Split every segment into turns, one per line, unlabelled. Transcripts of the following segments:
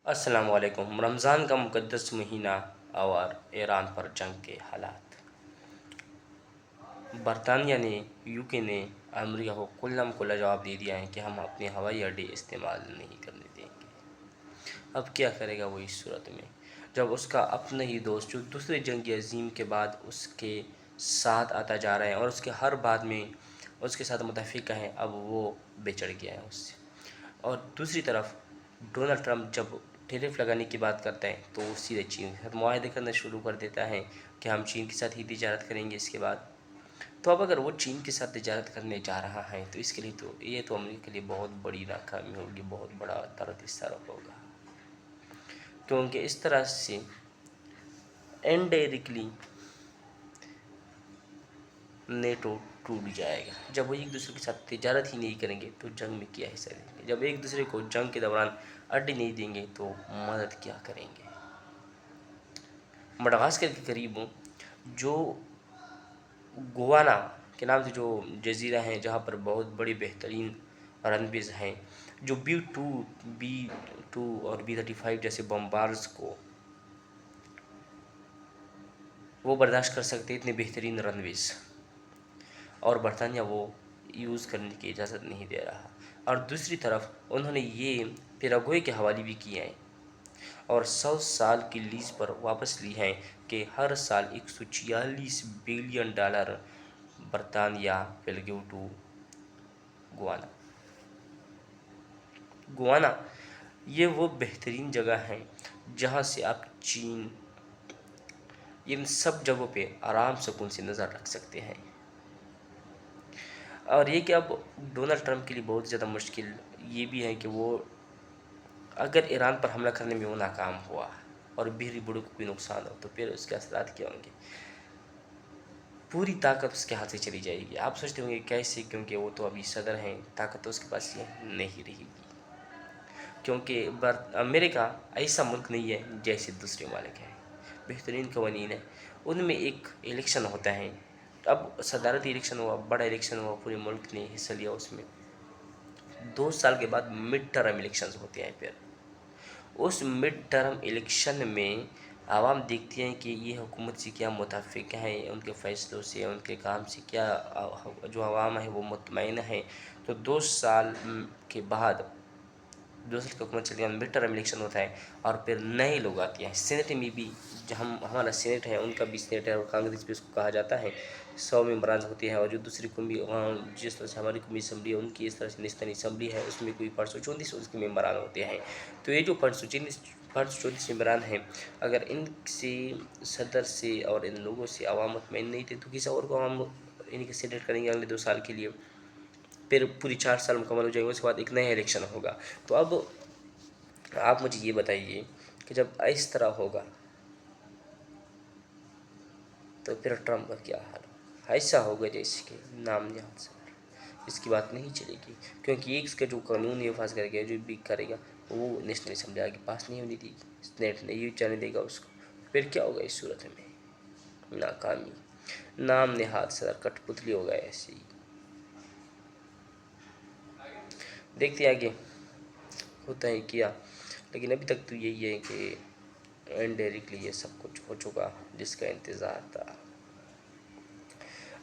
السلام علیکم۔ رمضان کا مقدس مہینہ اور ایران پر جنگ کے حالات۔ برطانیہ نے UK نے امریکہ کو کھلا کھلا جواب دے دیا ہے کہ ہم اپنے ہوائی اڈے استعمال نہیں کرنے دیں گے۔ اب کیا کرے گا وہ اس صورت میں جب اس کا اپنا ہی دوست جو دوسرے جنگ عظیم کے بعد اس کے ساتھ آتا جا رہا ہے اور اس کے ہر بات میں اس کے ساتھ متفق ہے، اب وہ بچڑ گیا ہے اس سے۔ اور دوسری طرف ڈونلڈ ٹرمپ جب ٹیرف لگانے کی بات کرتا ہے تو وہ سیدھے چین کے ساتھ معاہدے کرنا شروع کر دیتا ہے کہ ہم چین کے ساتھ ہی تجارت کریں گے اس کے بعد۔ تو اب اگر وہ چین کے ساتھ تجارت کرنے جا رہا ہے تو اس کے لیے تو یہ تو امریکہ کے لیے بہت بڑی ناکامی ہوگی، بہت بڑا درد ثرا ہوگا، کیونکہ اس طرح سے انڈائریکٹلی نیٹو ٹوٹ جائے گا۔ جب وہ ایک دوسرے کے ساتھ تجارت ہی نہیں کریں گے تو جنگ میں کیا حصہ لیں گے؟ جب ایک دوسرے کو جنگ کے دوران اڈے نہیں دیں گے تو مدد کیا کریں گے؟ مڈغاسکر کے قریب جو گوانا کے نام سے جو جزیرہ ہیں جہاں پر بہت بڑی بہترین رنویز ہیں، جو B-2 اور B-35 جیسے بمبارز کو وہ برداشت کر سکتے اتنے بہترین رنویز، اور برطانیہ وہ یوز کرنے کی اجازت نہیں دے رہا۔ اور دوسری طرف انہوں نے یہ پیراگوئے کے حوالے بھی کیے ہیں اور 100 سال کی لیز پر واپس لی ہیں کہ ہر سال $146 بلین برطانیہ will give to گوانا۔ گوانا یہ وہ بہترین جگہ ہے جہاں سے آپ چین ان سب جگہوں پہ آرام سکون سے نظر رکھ سکتے ہیں۔ اور یہ کہ اب ڈونلڈ ٹرمپ کے لیے بہت زیادہ مشکل یہ بھی ہے کہ وہ اگر ایران پر حملہ کرنے میں وہ ناکام ہوا اور بحری بڑوں کو کوئی نقصان ہو تو پھر اس کے اثرات کیا ہوں گے؟ پوری طاقت اس کے ہاتھ سے چلی جائے گی۔ آپ سوچتے ہوں گے کیسے، کیونکہ وہ تو ابھی صدر ہیں، طاقت تو اس کے پاس یہ نہیں رہے گی، کیونکہ امریکہ ایسا ملک نہیں ہے جیسے دوسرے ممالک ہیں، بہترین قوانین ہیں۔ ان میں ایک الیکشن ہوتا ہے، اب صدارتی الیکشن ہوا، بڑا الیکشن ہوا، پورے ملک نے حصہ لیا اس میں۔ 2 سال کے بعد مڈ ٹرم الیکشنز ہوتے ہیں، پھر اس مڈ ٹرم الیکشن میں عوام دیکھتی ہیں کہ یہ حکومت سے کیا متفق ہیں، ان کے فیصلوں سے، ان کے کام سے کیا جو عوام ہے وہ مطمئن ہے۔ تو 2 سال کے بعد دوسری حکومت چلتی ہے، مڈ ٹرم الیکشن ہوتا ہے اور پھر نئے لوگ آتے ہیں۔ سینٹ میں بھی ہمارا سینٹ ہے، ان کا بھی سینٹ ہے اور کانگریس بھی اس کو کہا جاتا ہے، 100 ممبران ہوتے ہیں، اور جو دوسری قومی جس طرح سے ہماری قومی اسمبلی ہے ان کی اس طرح سے ہندوستانی اسمبلی ہے، اس میں کوئی 534 اس کے ممبران ہوتے ہیں۔ تو یہ جو 534 ممبران ہیں، اگر ان سے صدر سے اور ان لوگوں سے عوام مطمئن نہیں تھے تو کسی اور کو عوام ان کے سینیٹ کریں گے اگلے 2 سال کے لیے، پھر پوری 4 سال مکمل ہو جائیں گے، اس کے بعد ایک نیا الیکشن ہوگا۔ تو اب آپ مجھے یہ بتائیے کہ جب اس طرح ہوگا تو پھر ٹرمپ کا کیا حال ہوگا؟ ایسا ہوگا جیسے کہ نام نہاد صدر، اس کی بات نہیں چلے گی، کیونکہ ایک اس کا جو قانون یہ پاس کرے گا، جو بھی کرے گا وہ نیشنل اسمبلی آگے پاس نہیں ہونے دے گی، سینیٹ نہیں جانے دے گا اس کو۔ پھر کیا ہوگا اس صورت میں؟ ناکامی، نام نہاد صدر کٹ پتلی ہوگا ایسے ہی۔ دیکھتے ہیں آگے ہوتا ہے کیا، لیکن ابھی تک تو یہی ہے کہ انڈائریکٹلی یہ سب کچھ ہو چکا جس کا انتظار تھا۔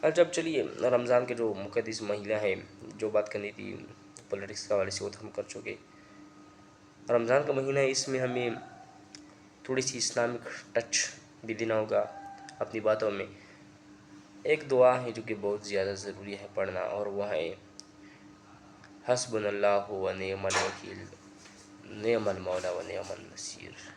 اور جب چلیے رمضان کے جو مقدس مہینہ ہے، جو بات کرنی تھی پولیٹکس کے حوالے سے وہ تو ہم کر چکے۔ رمضان کا مہینہ ہے، اس میں ہمیں تھوڑی سی اسلامک ٹچ بھی دینا ہوگا اپنی باتوں میں۔ ایک دعا ہے جو کہ بہت زیادہ ضروری ہے پڑھنا، اور وہ ہے حسبنا اللہ و نعم الوکیل، نعم المولا و نعم النصیر۔